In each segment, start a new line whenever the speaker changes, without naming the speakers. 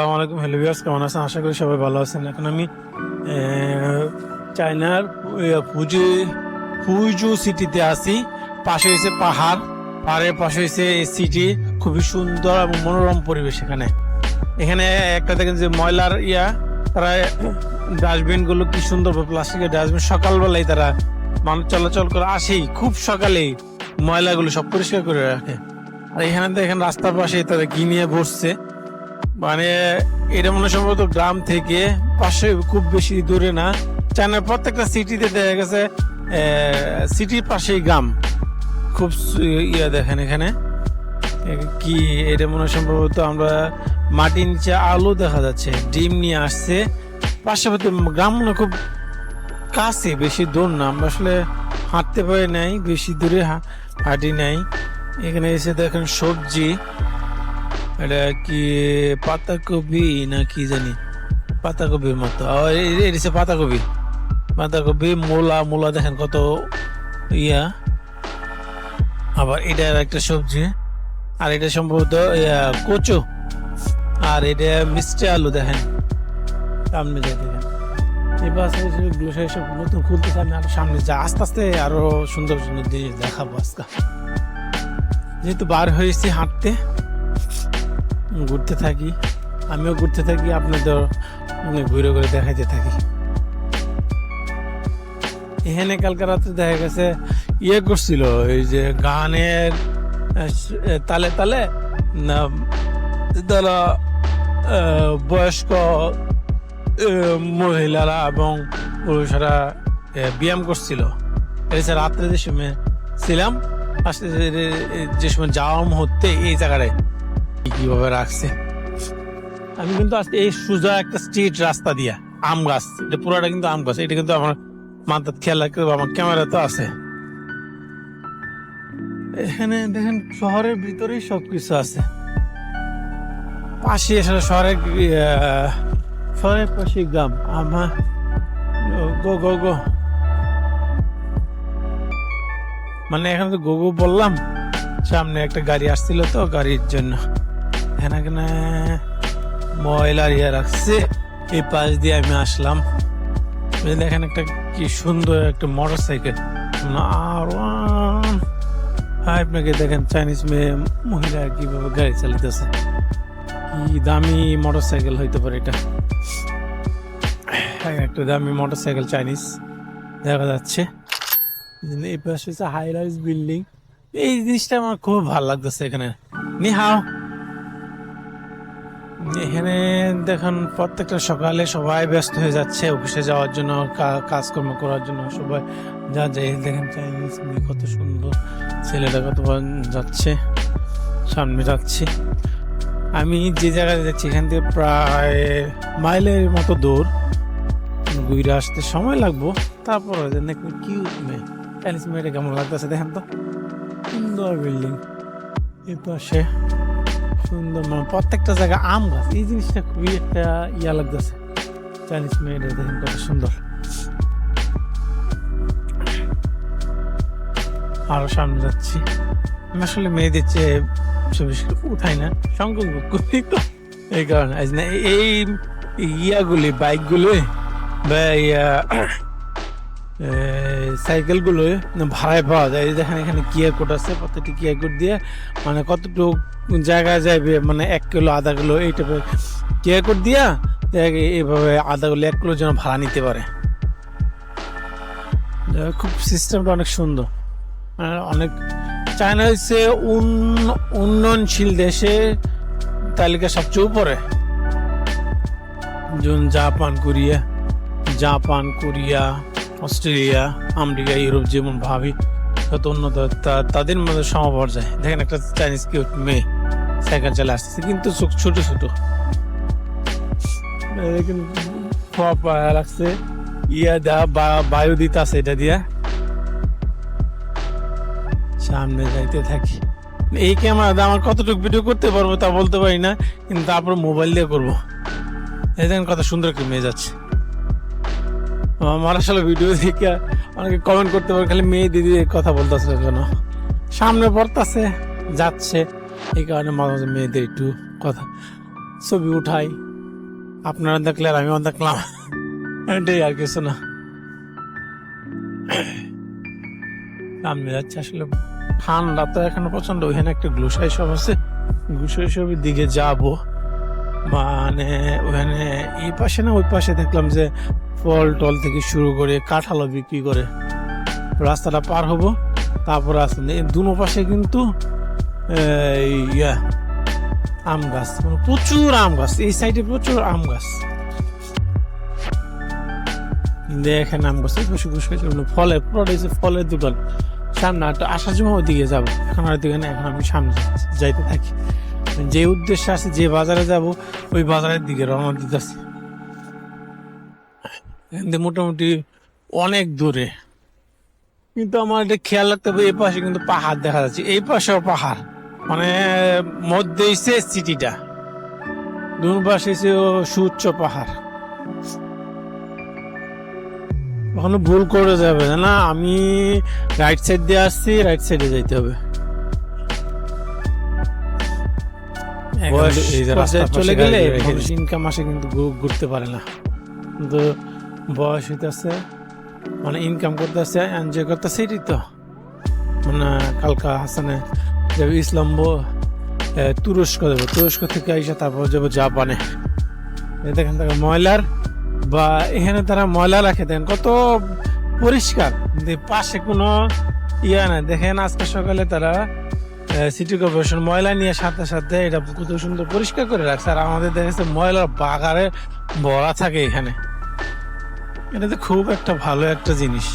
আসসালামু আলাইকুম, hello viewers, কেমন আছেন? আশা করি সবাই ভালো আছেন। এখন আমি চায়নার ফুইজু সিটিতে আছি। পাশে হয়েছে পাহাড়, পাহাড়ের পাশে হয়েছে সিটি। খুবই সুন্দর এবং মনোরম পরিবেশ এখানে। এখানে একটা দেখেন যে ময়লার তারা ডাস্টবিন গুলো কি সুন্দর, প্লাস্টিকের ডাস্টবিন সকালবেলায় তারা মানুষ চলাচল করে আসেই খুব সকালেই ময়লাগুলো সব পরিষ্কার করে রাখে। আর এখানে দেখেন রাস্তার পাশে তারা কি নিয়ে বসছে, মানে এটা মনে সম্ভবত গ্রাম থেকে পাশে, খুব বেশি দূরে না। চায়নার প্রত্যেকটা সিটিতে দেখা গেছে সিটির পাশেই গ্রাম। খুব দেখেন এখানে কি, এটা মনে সম্ভবত আমরা মাটির নিচে আলো দেখা যাচ্ছে, ডিম নিয়ে আসছে। পার্শ্ববর্তী গ্রাম মনে খুব কাছে, বেশি দূর না। আমরা আসলে হাঁটতে পারি নাই, বেশি দূরে হাঁটি নাই। এখানে এসে দেখেন সবজি, এটা কি পাতাকপি না কি জানি, পাতাকপির মতো। এটা পাতাকপি, মূলা দেখেন কত আবার এটা একটা সবজি। আর এটা সম্ভবত কচু, আর এটা মিষ্টি আলু দেখেন সামনে যায়। দেখেন এই বাসে সব নতুন খুলতেছে। আমি আরো সামনে যা আস্তে আস্তে আরো সুন্দর সুন্দর জিনিস দেখাবো আজকে। যেহেতু বার হয়েছি হাঁটতে, ঘুরতে থাকি, আমিও ঘুরতে থাকি, আপনাদের ঘুরে ঘুরে দেখাইতে থাকি। এখানে কালকে রাত্রে দেখা গেছে করছিল, এই যে গানের তালে তালে তারা বয়স্ক মহিলারা এবং পুরুষরা ব্যায়াম করছিল। রাত্রে যে সময় ছিলাম, যে সময় যাওয়ার মুহূর্তে এই জায়গায় কিভাবে রাখছে। আমি কিন্তু আজকে এই সোজা একটা স্ট্রিট রাস্তা দিয়া আম গাছ, এটা পুরোটা কিন্তু আম গাছ। এটা কিন্তু আমার মাথার খেয়াল রাখতে হবে, আমার ক্যামেরা তো আছে। এখানে দেখেন শহরের ভিতরেই সবকিছু আছে। পাশে আসলে শহরের পাশে গ্রাম। আমার গো মানে এখানে তো গো বললাম, সামনে একটা গাড়ি আসছিল তো, গাড়ির জন্য এখানে ময়লার রাখছে। এই পাশ দিয়ে আমি আসলাম। দেখেন একটা কি সুন্দর একটা মোটর সাইকেল, আপনাকে দেখেন চাইনিজ মেয়ে মহিলা কিভাবে গাড়ি চালাতেছে। কি দামি মোটর সাইকেল হইতে পারে এটা, একটা দামি মোটর সাইকেল চাইনিজ দেখা যাচ্ছে। এই পাশে হচ্ছে হাই রাইজ বিল্ডিং। এই জিনিসটা আমার খুব ভালো লাগতেছে। এখানে নিহাও, এখানে দেখেন প্রত্যেকটা সকালে সবাই ব্যস্ত হয়ে যাচ্ছে অফিসে যাওয়ার জন্য, কাজকর্ম করার জন্য সবাই যায়। দেখেন চাইনিজ মেয়ে কত সুন্দর, ছেলেটা কত যাচ্ছে, সামনে যাচ্ছে। আমি যে জায়গায় যাচ্ছি এখান থেকে প্রায় মাইলের মতো দূর, ঘুরে আসতে সময় লাগবো। তারপরে কিউট মেয়ে, চাইনিজ মেয়েটা কেমন লাগতেছে দেখেন তো, সুন্দর বিল্ডিং। এর পাশে সুন্দর, মানে প্রত্যেকটা জায়গা আম গাছ। এই জিনিসটা খুবই একটা লাগতেছে। চাইনিজ মেয়েটা দেখেন কত সুন্দর। আরো সামনে যাচ্ছি। আমি আসলে মেয়েদের চেয়ে ছবি উঠাই না, সংকল্প করি তো, এই কারণে। এই বাইকগুলো বা সাইকেল গুলো ভাড়ায় পাওয়া যায়। দেখেন এখানে কিয়ার কোড আছে, প্রত্যেকটি কিয়ার কোড দিয়ে মানে কতটুকু জায়গায় যাবে, মানে 1 কিলো আধা কিলো এই টাইপের কিয়ার কোড দিয়া এইভাবে আধা কিলো 1 কিলো যেন ভাড়া নিতে পারে। খুব সিস্টেমটা অনেক সুন্দর। অনেক চায়না হচ্ছে উন্নয়নশীল দেশের তালিকা সবচেয়ে উপরে। যেমন Japan, Korea, Australia, America, Europe যেমন ভাবি তত উন্নত, তাদের মধ্যে সমপর্যায়ে। দেখেন একটা চাইনিজ কিউট মেয়ে সাইকেল চালা আসতেছে, কিন্তু ছোট ছোট লাগছে। বায়ু দিতে আছে, এটা দিয়া সামনে যাইতে থাকি। এই ক্যামেরা আমার কতটুকু ভিডিও করতে পারবো তা বলতে পারি না, কিন্তু তারপর মোবাইল দিয়ে করবো। এই দেখেন কত সুন্দর একটা মেয়ে যাচ্ছে। আমার আসলে ভিডিও দেখে অনেকে কমেন্ট করতে পারে, খালি মেয়ে দিদি কথা বলতেছে কেন, সামনে পড়তেছে যাচ্ছে, এই কারণে মাঝে মাঝে মেয়েদের একটু কথা ছবি উঠাই। আপনারা দেখলে আর আমিও দেখলাম, এটাই আর কিছু না। সামনে যাচ্ছে আসলে ঠান্ডা তো এখানে প্রচন্ড। ওইখানে একটা গ্লুসাই শপ আছে, গ্লুসাই শপের দিকে যাব। মানে ওখানে এই পাশে না ওই পাশে দেখলাম যে ফল টল থেকে শুরু করে কাঁঠালও বিক্রি করে। রাস্তাটা পার হবো, তারপরে আসলে দুনো পাশে কিন্তু ইয়া আম গাছ, মানে প্রচুর আম গাছ। এই সাইডে প্রচুর আম গাছ, দেখেন আম গাছ ফলের ফলের দোকান। সামনে একটা আসার জন্য ওইদিকে যাবো, এখন ওইদিকে না, এখন আমি সামনে যাইতে থাকি। যে উদ্দেশ্যে আছে, যে বাজারে যাব ওই বাজারের দিকে রওনা দিতেছি। মোটামুটি অনেক দূরে, কিন্তু আমার এটা খেয়াল রাখতে হবে, এই পাশে কিন্তু পাহাড় দেখা যাচ্ছে, এই পাশেও পাহাড়, মানে মধ্যে হচ্ছে সিটিটা, দুই পাশে সুউচ্চ পাহাড়। ওখানে ভুল করে যাবে না, আমি রাইট সাইড দিয়ে আসছি, রাইট সাইডে যাইতে হবে। চলে গেলে ইনকাম আসে, কিন্তু ঘুরতে পারে না। কিন্তু বয়স হইতেছে, মানে ইনকাম করতেছে, এনজয় করতেছে, এটাই তো। মানে কালকা হাসানে যাবে ইসলাম তুরস্ক যাবো, তুরস্ক থেকে আইসা তারপর যাবো জাপানে। দেখেন তারা ময়লার বা এখানে তারা ময়লা রাখে, দেখেন কত পরিষ্কার, পাশে কোনো ইয়া নাই। দেখেন আজকে সকালে তারা সিটি কর্পোরেশন ময়লা নিয়ে সাথে সাথে এটা কত সুন্দর পরিষ্কার করে রাখছে। আর আমাদের দেখেছে ময়লার বাগারে ভরা থাকে এখানে। এটা তো খুব একটা ভালো একটা জিনিস,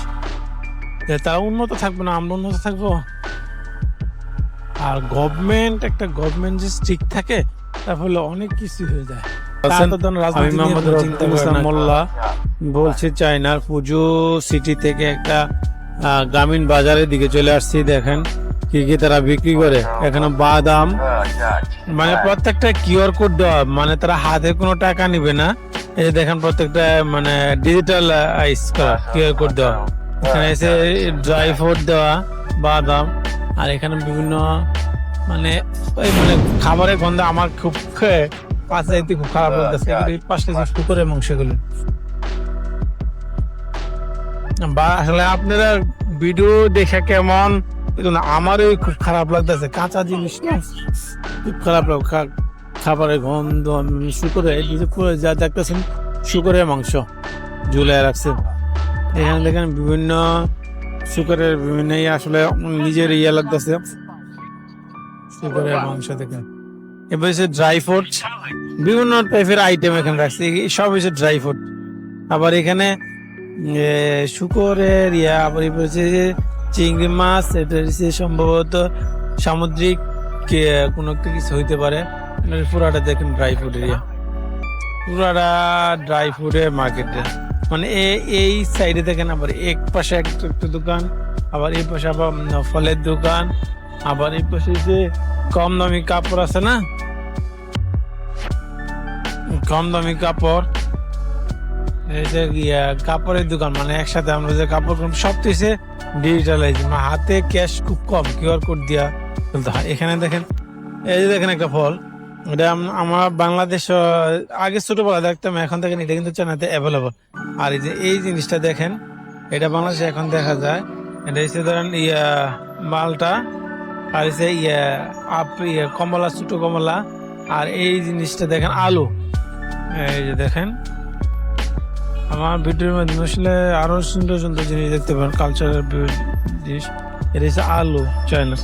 যে তারা উন্নত থাকবে না, আমরা উন্নত থাকবো। আর গভর্নমেন্ট যে স্ট্রিক্ট থাকে, তাহলে অনেক কিছু হয়ে যায়। মোল্লা বলছে চায়নার ফুজু সিটি থেকে একটা গ্রামীণ বাজারের দিকে চলে আসছি। দেখেন কি কি তারা বিক্রি করে এখানে, বাদাম, মানে প্রত্যেকটা কিউআর কোড দেওয়া, মানে তারা হাতে কোনো টাকা নিবে না। এই যে দেখেন প্রত্যেকটা মানে ডিজিটাল কিউআর কোড দেওয়া। এখানে এসে ড্রাই ফ্রুট দেওয়া, বাদাম, আর এখানে বিভিন্ন মানে খাবারের গন্ধ আমার খুব পাশে খুব খারাপ লাগতেছে। পাশে শুকরের মাংসগুলো, বা আসলে আপনারা ভিডিও দেখে কেমন, আমারও খুব খারাপ লাগতেছে। কাঁচা জিনিস না, খুব খারাপ লাগে খাবারের গন্ধ। শুকরে যা দেখতেছেন শুকরের মাংস ঝুলে রাখছে। এখানে দেখেন বিভিন্ন শুকরের বিভিন্ন আসলে নিজের ইয়ে লাগতেছে শুকরের মাংস দেখেন। এবার হচ্ছে ড্রাই ফ্রুট, বিভিন্ন টাইপের আইটেম এখানে রাখছে, সব হচ্ছে ড্রাই ফ্রুট। আবার এখানে শুকরের আবার হচ্ছে চিংড়ি মাছ, এটা হচ্ছে সম্ভবত সামুদ্রিক কোনো একটা কিছু হইতে পারে। পুরাটা দেখেন ড্রাই ফ্রুট এরিয়া, পুরাটা ড্রাই ফ্রুটের মার্কেটে। মানে এই সাইডে দেখেন আবার এক পাশে একটা দোকান, আবার এই পাশে আবার ফলের দোকান, আবার এই পাশে যে কম দামি কাপড় আছে না, কম দামি কাপড়, এই যে কাপড়ের দোকান, মানে একসাথে আমরা যে কাপড় সব তো ডিজিটালাইজ, মানে হাতে ক্যাশ খুব কম, কিউআর কোড দিয়া চলতে হয়। এখানে দেখেন, এই যে দেখেন একটা ফল, এটা আমার বাংলাদেশ আগে ছোটবেলা দেখতাম, এখন দেখেন এটা কিন্তু চায়নাতে অ্যাভেলেবল। আর এই যে এই জিনিসটা দেখেন, এটা বাংলাদেশে এখন দেখা যায়। এটা হচ্ছে ধরেন মালটা, আর হচ্ছে কমলা, ছোট কমলা। আর এই জিনিসটা দেখেন আলু, এই যে দেখেন। আমার ভিডিওর মাধ্যমে আসলে আরো সুন্দর সুন্দর জিনিস দেখতে পারেন, কালচারাল জিনিস। এটা হচ্ছে আলু চায়না।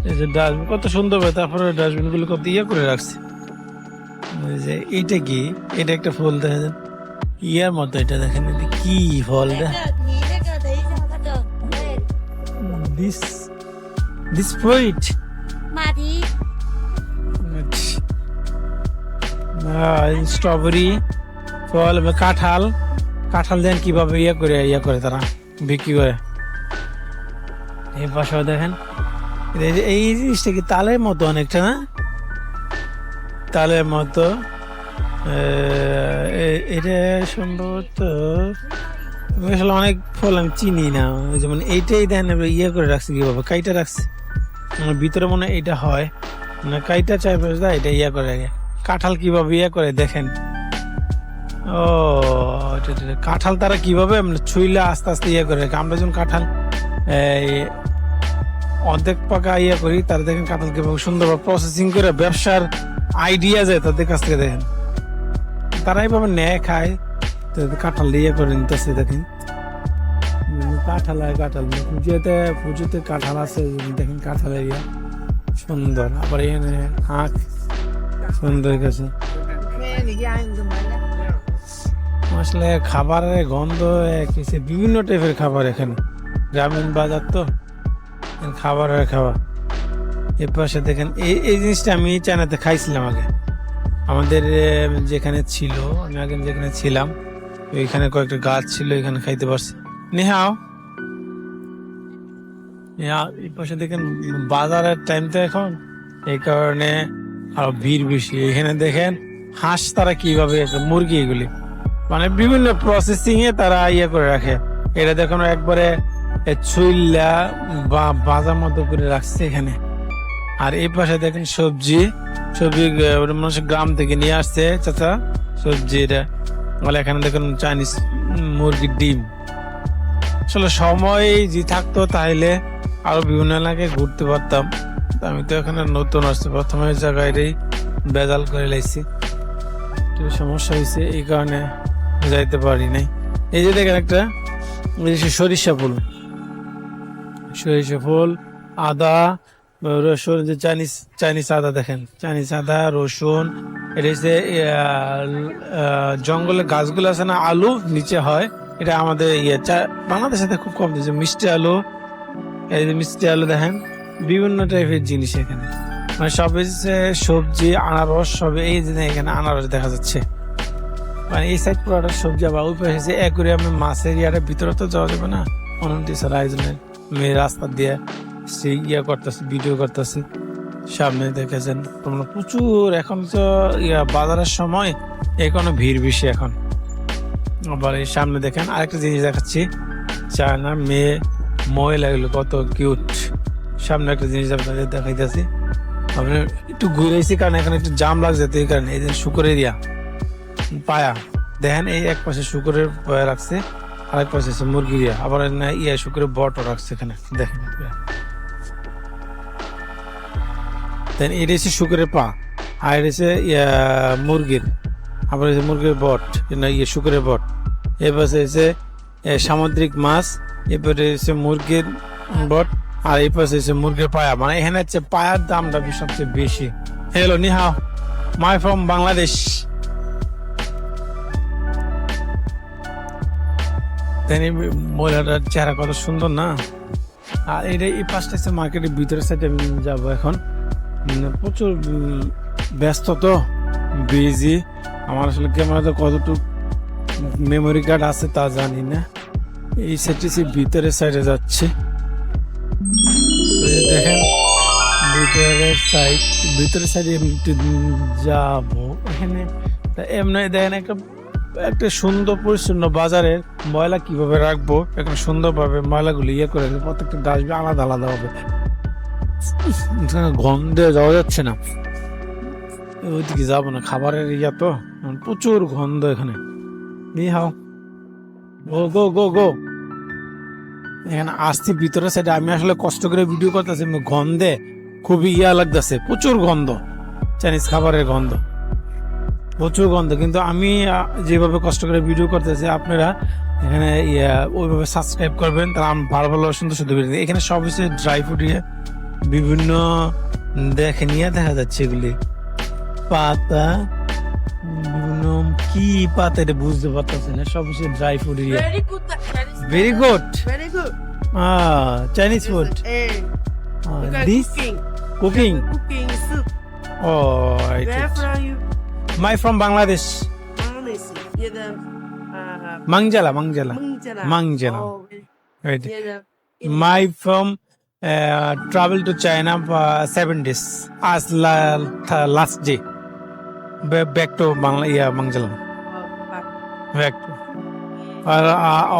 এই যে ডাস্টবিন কত সুন্দর, তারপরে ডাস্টবিন গুলো কত করে রাখছে। যে এইটা কি, এটা একটা ফুল দেখেন ইয়ার মতো, এটা দেখেন কি ফলটা, দিস ফ্রুট স্ট্রবেরি ফল, কাঁঠাল দেন কিভাবে ইয়া করে তারা বিক্রি করে। এই পাশেও দেখেন, এই জিনিসটা কি তালের মতো অনেকটা, না তালের মতো। এটা সম্ভবত আসলে অনেক ফল আমি চিনি না, যেমন এইটাই দেন করে রাখছে কিভাবে, কাইটা রাখছে ভিতরে, মনে হয় এইটা হয়, মানে কাইটা চাইবে এটা করে। কাঁঠাল কিভাবে করে দেখেন, ও কাঁঠাল তারা কিভাবে মানে ছুইলে আস্তে আস্তে ইয়ে করে রাখে। আমরা যখন কাঁঠাল এই অর্ধেক পাকা ইয়ে করি, তারা দেখেন কাঁঠাল কিভাবে সুন্দরভাবে প্রসেসিং করে ব্যবসার আইডিয়া যায় তাদের কাছ থেকে। দেখেন তারা এইভাবে নেয় খায়, তো কাঁঠাল ইয়ে করে নিতেছে। দেখেন কাঁঠাল আর কাঁঠাল, পুজোতে পুজোতে কাঁঠাল আছে, দেখেন কাঁঠালের ইয়া সুন্দর। আবার এখানে আখ সুন্দর গেছে। আসলে খাবারের গন্ধ কিছু বিভিন্ন টাইপের খাবার এখানে, গ্রামীণ বাজার তো খাবারের খাবার। এর পাশে দেখেন এই জিনিসটা আমি চায়নাতে খাইছিলাম আগে, আমাদের যেখানে ছিল, আমি আগে যেখানে ছিলাম ওইখানে কয়েকটা গাছ ছিল, এখানে খাইতে পারছি। নেহাও এই পাশে দেখেন বাজারের টাইম তো এখন, এই কারণে আরো ভিড় বেশি। এখানে দেখেন হাঁস তারা কিভাবে, মুরগি এগুলি মানে বিভিন্ন প্রসেসিং এ তারা ইয়ে করে রাখে। এটা দেখুন একবারে ছুইলা বা বাজার মতো করে রাখছে এখানে। আর এই পাশে দেখেন সবজি মানুষ গ্রাম থেকে নিয়ে আসছে চাচা সবজি। এটা বলে এখানে দেখুন চাইনিজ মুরগির ডিম। আসলে সময় যে থাকতো তাহলে আরো বিভিন্ন এলাকায় ঘুরতে পারতাম। আমি তো এখানে নতুন আসছি, প্রথমে জায়গায় বেজাল করে লাইছি, একটু সমস্যা হয়েছে এই কারণে যাইতে পারি নাই। এই যে দেখেন একটা সরিষা ফুল, আদা, রসুন, যে চাইনিজ আদা, দেখেন চাইনিজ আদা, রসুন। এটা হচ্ছে জঙ্গলের গাছগুলো আছে না, আলু নিচে হয়, এটা আমাদের বাংলাদেশে খুব কম দিচ্ছে। মিষ্টি আলু, এই যে মিষ্টি আলু দেখেন, বিভিন্ন টাইপের জিনিস এখানে, মানে সব সবজি, আনারস সব। এই যে এখানে আনারস দেখা যাচ্ছে, মানে এই সাইড পুরোটা সবজি। আবার ওই পাশে অ্যাকুরিয়ামে মাছের ইয়ারের ভিতরে তো যাওয়া যাবে না, অনন্তিসার আয়োজনের মেয়ে রাস্তা দিয়ে সে ইয়া করতেছে, ভিডিও করতেছে। সামনে দেখেছেন তোমরা প্রচুর, এখন তো বাজারের সময় এখনো ভিড় বেশি এখন। আবার এই সামনে দেখেন আরেকটা জিনিস দেখাচ্ছি, চায়নার মেয়ে মহিলাগুলো কত কিউট। সামনে একটা জিনিস আপনাদের দেখাইতেছি, আমি একটু ঘুরেছি কারণ এখানে একটু জাম লাগছে, তো এই কারণে। এই যে শুকর এরিয়া পায়া দেখেন, এই এক পাশে শুকরের পায়া রাখছে, আরেক পাশে আছে মুরগির ইয়া, আবার শুকরের বটও রাখছে এখানে দেখেন। এটা হচ্ছে শুকরের পা, আর এটা হচ্ছে মুরগির, আবার মুরগির বট, শুকরের বট। এবার হচ্ছে সামুদ্রিক মাছ, এরপরে হচ্ছে মুরগির বট, আর এই পাশে হচ্ছে মুরগির পায়া। মানে এখানে হচ্ছে পায়ার দামটা সবচেয়ে বেশি। হ্যালো নিহাও, মাই ফ্রম বাংলাদেশ। মহিলাটার চেহারা কত সুন্দর না। আর এটা এই পাশটা হচ্ছে মার্কেটের ভিতরের সাইডে আমি যাবো এখন। প্রচুর ব্যস্ত তো, বিজি। আমার আসলে ক্যামেরাতে কতটুকু মেমোরি কার্ড আছে তা জানি না। এই সাইডে ভিতরের সাইডে যাচ্ছে, দেখেন ভিতরের সাইডে একটু যাবো। এখানে এমনি দেখেন একটা সুন্দর পরিচ্ছন্ন বাজারের ময়লা কিভাবে রাখবো, এখন সুন্দরভাবে ময়লাগুলো ইয়ে করে প্রত্যেকটা ডাস্টবিন আলাদা আলাদা হবে। গন্ধে যাওয়া যাচ্ছে না, ওইদিকে যাবো না, খাবারের ইয়া তো প্রচুর গন্ধ এখানে। গো গো গো, এখানে আসছি ভিতরের সাইডে। আমি আসলে কষ্ট করে ভিডিও করতেছি, গন্ধে খুবই ইয়া লাগতেছে, প্রচুর গন্ধ, চাইনিজ খাবারের গন্ধ, প্রচুর গন্ধ। কিন্তু আমি যেভাবে কষ্ট করে ভিডিও করতেছি, আপনারা এখানে ওইভাবে সাবস্ক্রাইব করবেন, তাহলে আমি ভালো ভালো সুন্দর সুন্দর ভিডিও। এখানে সব হচ্ছে ড্রাই ফ্রুট বিভিন্ন দেখা যাচ্ছে, এগুলি পাতা, বিভিন্ন কি পাতা এটা বুঝতে পারতেছি না, সব হচ্ছে dry fruit. Very good, Chinese food. This cooking
soup.
Oh,
Where from you?
My from Bangladesh.
Bangladesh. Yeah, the
Mangjala.
Mangjala. Oh,
Right.
yeah,
My from travel to China 7 days as last day. Back to Mangjala. Back to.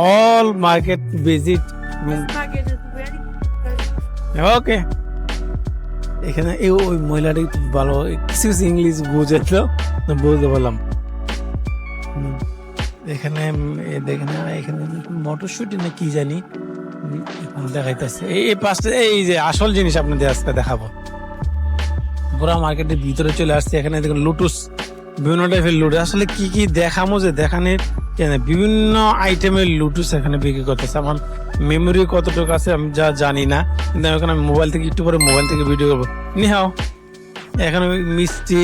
All market visit.
This market is very
Okay. এখানে ওই মহিলাটা একটু ভালো কিছু English বুঝে তো বুঝতে পারলাম। এখানে দেখেন এখানে মটরশুটি না কি জানি এখানে দেখাইতেছে এই পাশে এই যে আসল জিনিস আপনাদের আজকে দেখাবো। পুরা মার্কেটের ভিতরে চলে আসছে। এখানে দেখুন লুটুস, বিভিন্ন টাইপের লুটুস। আসলে কি কি দেখামো যে দেখানোর বিভিন্ন আইটেমের লুটুস এখানে বিক্রি করতেছে। আমার মেমোরি কতটুকু আছে আমি যা জানি না, কিন্তু আমি এখন মোবাইল থেকে একটু পরে মোবাইল থেকে ভিডিও করবো। নিহাও এখানে মিষ্টি,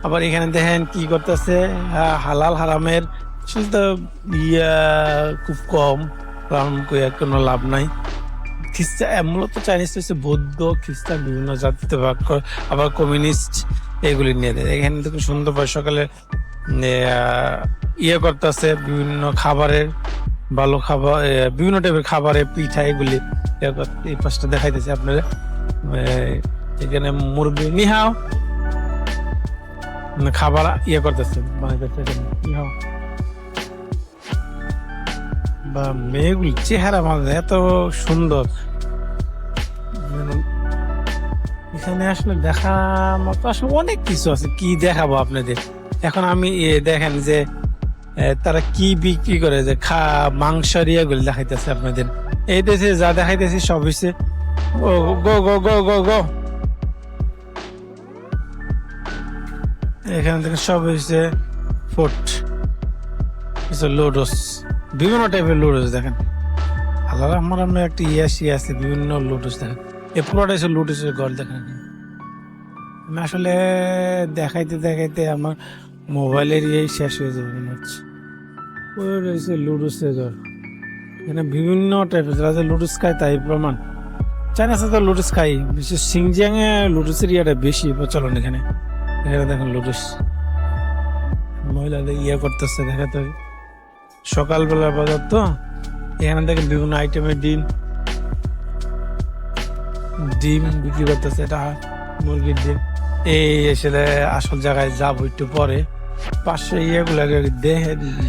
আবার এখানে দেখেন কি করতেছে হালাল হারামের শুধু ইয়া খুব কম, কারণ কোনো লাভ নাই। খ্রিস্টান মূলত চাইনিজ হচ্ছে বৌদ্ধ খ্রিস্টান বিভিন্ন জাতিতে ভাগ করে, আবার কমিউনিস্ট এগুলি নিয়ে দেয়। এখানে দেখুন সুন্দর সকালে ইয়ে করতেছে বিভিন্ন খাবারের ভালো খাবার, বিভিন্ন টাইপের খাবারের পিঠা এগুলি এই পাশটা দেখাইতেছে আপনারা। এখানে মুরগি নিহাও খাবার ইয়ে করতেছে বানাইতেছে নিহাও। বা মেয়েগুলি চেহারা আমাদের এত সুন্দর, এখানে আসলে দেখা মতো আসলে অনেক কিছু আছে। কি দেখাবো আপনাদের এখন আমি? দেখেন যে তারা কি বিক্রি করে, যে মাংসের ইয়েগুলি দেখাইতেছে আপনাদের। এই দেশে যা দেখাইতেছে সব হচ্ছে গো গো গো গো গো গো। এখানে থেকে সব হচ্ছে ফুট, লোডস, বিভিন্ন টাইপের লুডুস দেখেন। আল্লাহ আমার আমরা একটা ইয়াসি আছে, বিভিন্ন লুডুস দেখেন। এই পুরোটা হচ্ছে লুডুসের ঘর দেখেন। আমি আসলে দেখাইতে দেখাইতে আমার মোবাইলের ইয়ে শেষ হয়ে যাবে মনে হচ্ছে। ওই রয়েছে লুডুসের ঘর, এখানে বিভিন্ন টাইপের যারা লুডুস খায় তাই প্রমাণ। চাইনা সাথে লুডুস খাই, বিশেষ সিংজিয়াং এ লুডুসের ইয়াটা বেশি প্রচলন এখানে। এখানে দেখেন লুডুস মহিলাদের ইয়ে করতেছে দেখাতে হবে। সকালবেলা বাজার তো, এখানে দেখেন বিভিন্ন আইটেমের ডিম বিক্রি করতেছে। এটা মুরগির ডিম। এই আসলে আসল জায়গায় যাবো একটু পরে, পাশে ইয়েগুলো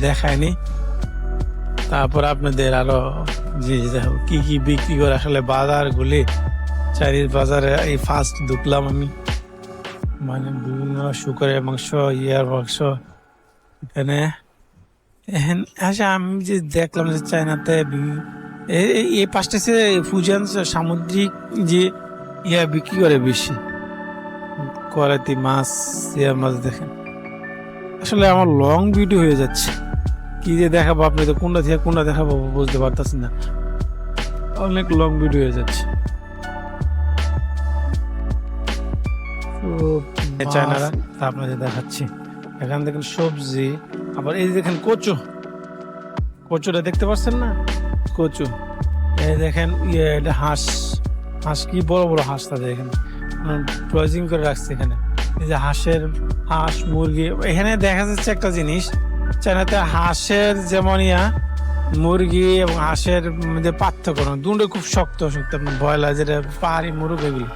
দেখায়নি। তারপর আপনাদের আরো কি কি বিক্রি করে আসলে বাজার গুলি। চাইনিজ বাজারে এই ফার্স্ট ঢুকলাম আমি, মানে বিভিন্ন শুকরের মাংস, ইয়ার মাংস এখানে। আচ্ছা আমি যে দেখলাম যে চায়নাতে এই পাঁচটা ফুজিয়ান সামুদ্রিক যে ইয়া বিক্রি করে বেশি, করাতি মাছ, ইয়ার মাছ দেখেন। আসলে আমার লং ভিডিও হয়ে যাচ্ছে, কি যে দেখাবো আপনি তো কোনটা থেকে কোনটা দেখাবো বুঝতে পারতেছেন না, অনেক লং ভিডিও হয়ে যাচ্ছে। চায়নারা তা আপনাদের দেখাচ্ছি। এখানে দেখেন সবজি, আবার এই দেখেন কচু, কচুটা দেখতে পাচ্ছেন না, কচু। এই দেখেন এটা হাঁস, হাঁস কি বড় বড় হাঁস তাদের এখানে প্রয়োজন করে রাখছে। এখানে এই যে হাঁস মুরগি। এখানে দেখা যাচ্ছে একটা জিনিস, চায়নাতে হাঁসের যেমন মুরগি এবং হাঁসের মধ্যে পার্থক্য না, দুটো খুব শক্ত শক্ত। আপনার ব্রয়লার যেটা পাহাড়ি মুরগ এগুলি,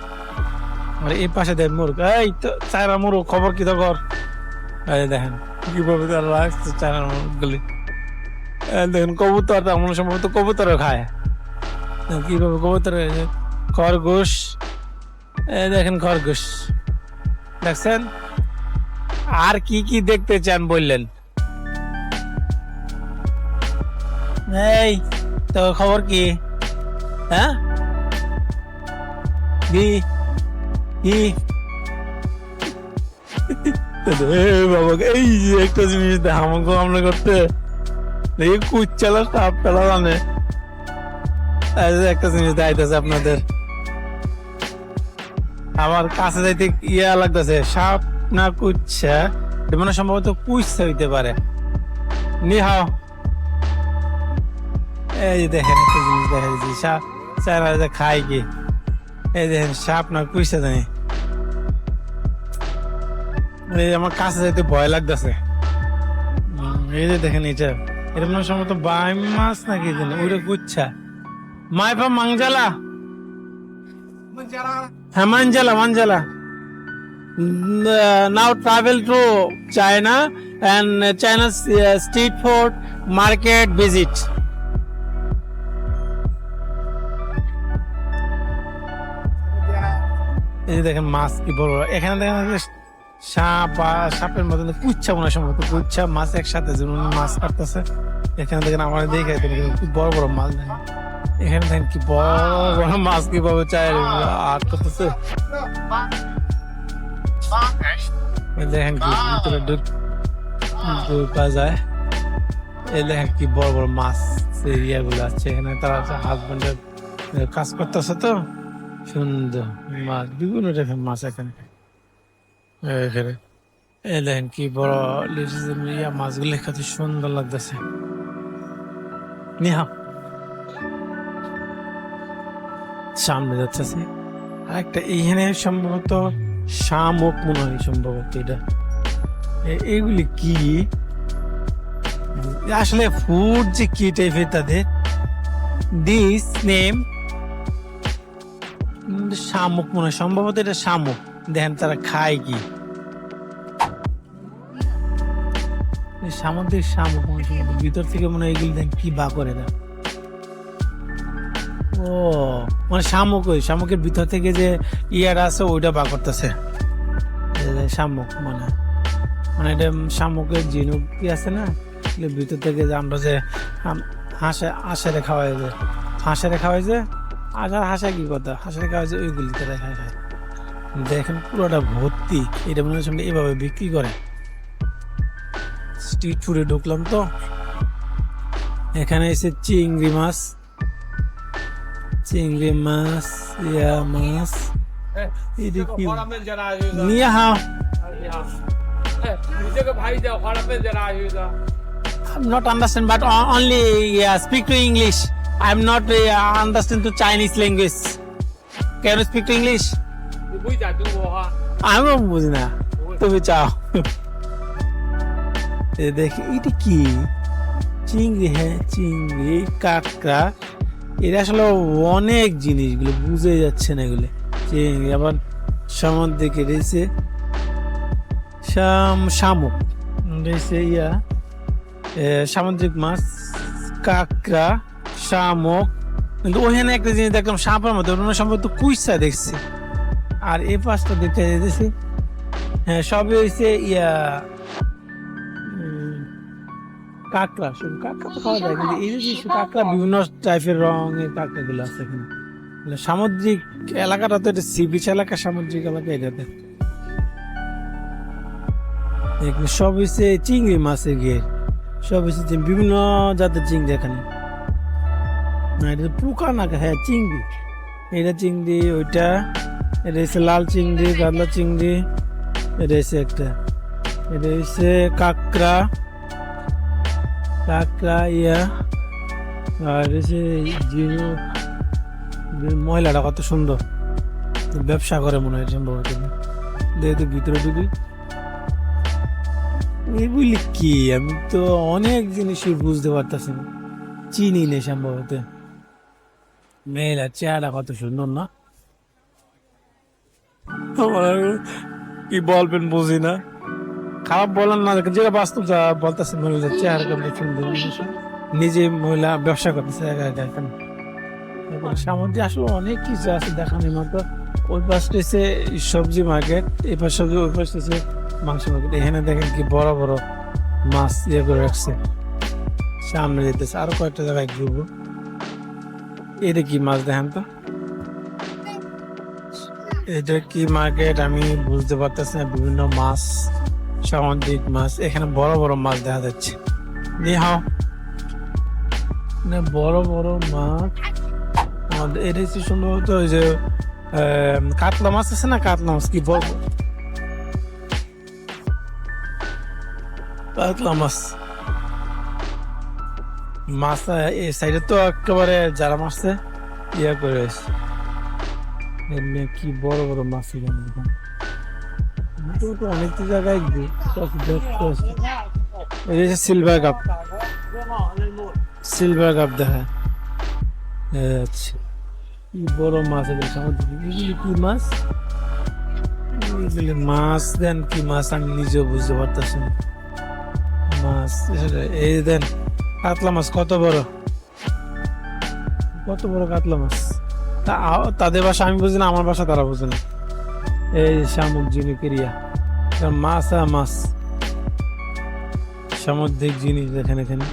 মানে এই পাশে দেয় মুরগ। এই তো চায়না মুরগ খবর কি খবর দেখেন কিভাবে তারা রাখছে চায়নার মুরগগুলি। দেখেন কবুতর, মনে সম্ভবত কবুতরও খায় কিভাবে, কবুতর। খরগোশ, দেখেন খরগোশ দেখছেন। আর কি কি দেখতে চান বললেন? এই তো খবর কি? হ্যাঁ কি কি বাবা, এই যে একটা জিনিস আমাকে আমরা করতে দেখি কুচ্চালা সাপ পেলা জানে। একটা জিনিস দেখাইতেছে আপনাদের, আমার কাছে যাইতে ইয়া লাগতেছে, সাপ না কুচ্ছা, মানে সম্ভবত কুচ্ছা হইতে পারে। নিহাও এই যে দেখেন একটা জিনিস দেখা যাচ্ছে, সাপ চায়না খায় কি, এই দেখেন সাপ না কুচ্ছা জানি। আমার কাছে যাইতে ভয় লাগতেছে। এই যে দেখেন এটা মানে সম্ভবত বাইম মাছ নাকি জানি, ওইটা কুচ্ছা। মাইফা মাংজালা, হ্যাঁ মানজালা। Now travel to China and China's street food market visit. এই দেখেন মাছ কি বড়। এখানে দেখেন সাপের মতন কুচ্ছা মনে হয় সম্ভবত, কুচ্ছা মাছ একসাথে যেমন উনি মাছ কাটতেছে। এখানে দেখেন আমার দেখে খুব বড় বড় মাছ দেখেন, এখানে দেখেন কি বড় বড় মাছ কিভাবে চায় আট করতেছে। দেখেন কি ভিতরে ঢুকা যায়। এই দেখেন কি বড় বড় মাছ ইয়াগুলো আছে এখানে, তারা হাজবেন্ডের কাজ করতেছে তো। সুন্দর মাছ, বিভিন্ন টাইপের মাছ এখানে। এখানে এই দেখেন কি বড় ইয়া মাছগুলো কত সুন্দর লাগতেছে। নিহা সামনে যাচ্ছে আরেকটা, এইখানে সম্ভবত শামুক মনে হয় সম্ভবত। এটা এইগুলি কি আসলে ফুড যে কি টাইপের তাদের, দিস নেম শামুক মনে হয় সম্ভবত। এটা শামুক, দেখেন তারা খায় কি সামুদ্রিক শামুক মনে হয়। ভিতর থেকে মনে হয় এগুলি দেখেন কি বা করে দেয়। ও মানে শামুক, ওই শামুকের ভিতর থেকে যে ইয়ারা আছে ওইটা বা করতেছে শামুক মানে। মানে এটা শামুকের ঝিনুক কি আছে না, ভিতর থেকে যে আমরা যে হাঁসেরে খাওয়াই যে, হাঁসেরে খাওয়াই যে, হাঁসা কি কথা, হাঁসেরে খাওয়াই যে ওইগুলিতে খায়। দেখেন পুরোটা ভর্তি। এটা মনে হয় এভাবে বিক্রি করে। স্ট্রিট ফুডে ঢুকলাম তো, এখানে এসে চিংড়ি মাছ, ইয়া মাছ। এটা কি নিয়ে হাও I'm not understand, but only speak to English. I'm not understand to Chinese language. Can you speak to English? আমি বুঝি না, তুমি চাও। দেখি এটা কি চিংড়ি, হ্যাঁ চিংড়ি, কাঁকড়া। এটা আসলে অনেক জিনিসগুলো বুঝে যাচ্ছে না এগুলো। চিংড়ি আবার সামুদ্রিক রয়েছে, শামুক রয়েছে, ইয়া সামুদ্রিক মাছ, কাঁকড়া, শামুক। কিন্তু ওখানে একটা জিনিস দেখলাম সাপের মতো, অন্য সম্ভবত কুইসা দেখছি। আর এই পাশটা দেখতে যেতেছি, হ্যাঁ সবই হয়েছে ইয়া কাঁকড়া। শুধু কাঁকড়া তো খাওয়া যায়, কিন্তু এই যে কাঁকড়া বিভিন্ন টাইপের রঙের কাঁকড়া গুলো আছে এখানে। সামুদ্রিক এলাকাটা তো এটা সি বিচ এলাকা, সামুদ্রিক এলাকা এটাতে। সব হচ্ছে চিংড়ি মাছের ঘের, সব হচ্ছে বিভিন্ন জাতের চিংড়ি এখানে। এটা পোকা না, হ্যাঁ চিংড়ি, এটা চিংড়ি, ওইটা এটা হচ্ছে লাল চিংড়ি, গাদলা চিংড়ি, এটা হচ্ছে একটা, এটা হচ্ছে কাঁকড়া, ইয়া। আর হচ্ছে ঝিনুক। মহিলাটা কত সুন্দর ব্যবসা করে মনে হয় সম্ভবত। দেখতে ভিতরে ঢুকি, এগুলি কি আমি তো অনেক জিনিসই বুঝতে পারতেছি না, চিনি নেই সম্ভবত। মেয়েরা চেহারা কত সুন্দর না, কি বলবেন বুঝি না, খারাপ বলেন না, যেটা বাস্তব যা বলতেছে। মহিলার চেহারা কত সুন্দর, নিজে মহিলা ব্যবসা করতেছে একা একা এখানে। সামুদ্রে আসলে অনেক কিছু আছে দেখানোর মতো। ওই পাশটা হচ্ছে সবজি মার্কেট, এই পাশ সবজি, ওই পাশটা হচ্ছে মাংস মার্কেট। এখানে দেখেন কি বড় বড় মাছ ইয়ে করে রাখছে। সামনে যেতেছে আরো কয়েকটা জায়গায় ঘুরবো। এটা কি মাছ দেখেন তো, এটা কি মার্কেট আমি বুঝতে পারতেছি না। বিভিন্ন মাছ, সামুদ্রিক মাছ, এখানে বড় বড় মাছ দেখা যাচ্ছে। নিহাও বড় বড় মাছ। এটা হচ্ছে সম্ভবত ওই যে কাতলা মাছ আছে না, কাতলা মাছ কি বলবো, কাতলা মাছ। মাছ এই সাইডে তো একেবারে যারা মাছছে ইয়া করে কি বড় বড় মাছ অনেক জায়গায়। সিলভার কাপ, সিলভার কাপ দেখা যাচ্ছে। কি বড় মাছ, এগুলি কি মাছ, এগুলি মাছ দেন কি মাছ আমি নিজেও বুঝতে পারতেছি না। মাছ এই দেন কাতলা মাছ, কত বড় কাতলা মাছ। তাদের ভাষা আমি বুঝি না, আমার ভাষা তারা বুঝে না। এই শামুক ঝিনুক এরিয়া, মাছ আর মাছ, সামুদ্রিক জিনিস দেখেন এখানে,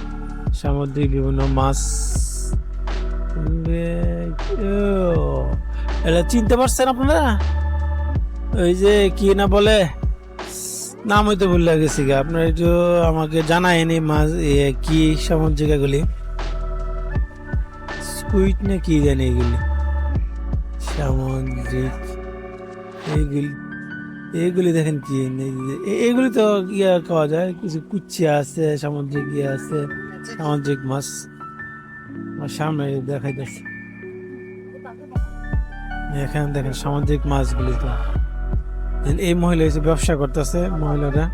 সামুদ্রিক বিভিন্ন মাছ। এটা চিনতে পারছেন আপনারা? ওই যে কি না বলে, নাম হয়তো ভুলে গেছি গা, আপনার একটু আমাকে জানায়নি মাছ কি সামুদ্রিক এগুলি, স্কুইড না কি জানি এগুলি সামুদ্রিক, এইগুলি এইগুলি দেখেন কি এইগুলি তো ইয়া খাওয়া যায়, কিছু কুচিয়া আছে, সামুদ্রিক ইয়ে আছে, সামুদ্রিক মাছ আমার সামনে দেখাইতেছে। এখানে দেখেন সামুদ্রিক মাছগুলি তো। এই মহিলা এসে ব্যবসা করতেছে, মহিলাটা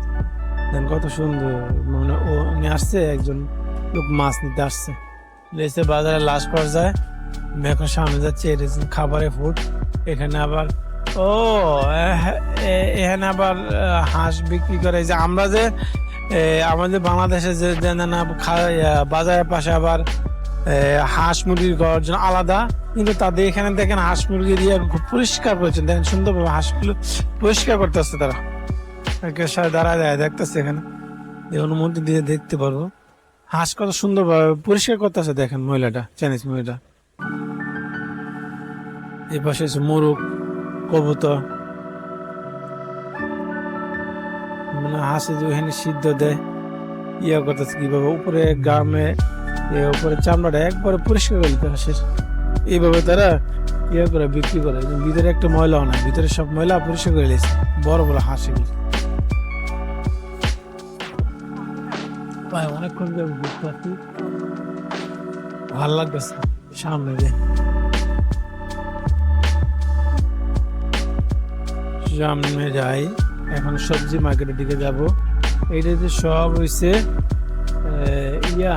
দেন কত সুন্দর, মানে ও উনি আসছে, একজন লোক মাছ নিতে আসছে, এসে বাজারে লাস্ট পর্যায়ে আমি এখন সামনে যাচ্ছি, এটা হচ্ছে খাবারের ফুড। এখানে আবার এখানে আবার হাঁস বিক্রি করে, যে আমরা যে আমাদের বাংলাদেশে যে না বাজারের পাশে আবার হাঁস মুরগির ঘর জন্য আলাদা, কিন্তু তাদের এখানে দেখেন হাঁস মুরগি দিয়ে খুব পরিষ্কার করেছেন, দেখেন সুন্দরভাবে হাঁসগুলো পরিষ্কার করতে আসছে তারা, দাঁড়ায় দাঁড়ায় দেখতেছে এখানে, অনুমতি দিয়ে দেখতে পারবো হাঁস কত সুন্দরভাবে পরিষ্কার করতে আসে। দেখেন মহিলাটা, চাইনিজ মহিলাটা। এই পাশে আছে মোরগ, কবুতর, মানে হাঁসে যে ওখানে সিদ্ধ দেয়, ইয়া করতেছে কিভাবে উপরে গ্রামে উপরে চামড়াটা একবারে পরিষ্কার করে দিতে হাঁসের, এইভাবে তারা ইয়া করে বিক্রি করে। ভিতরে একটা ময়লাও নাই, ভিতরে সব ময়লা পরিষ্কার করে দিয়েছে, বড় বড় হাঁস এগুলি। অনেকক্ষণ ভাল লাগতেছে সামনে যে, সামনে যাই এখন, সবজি মার্কেটের দিকে যাব। এইটাতে সব হইছে ইয়া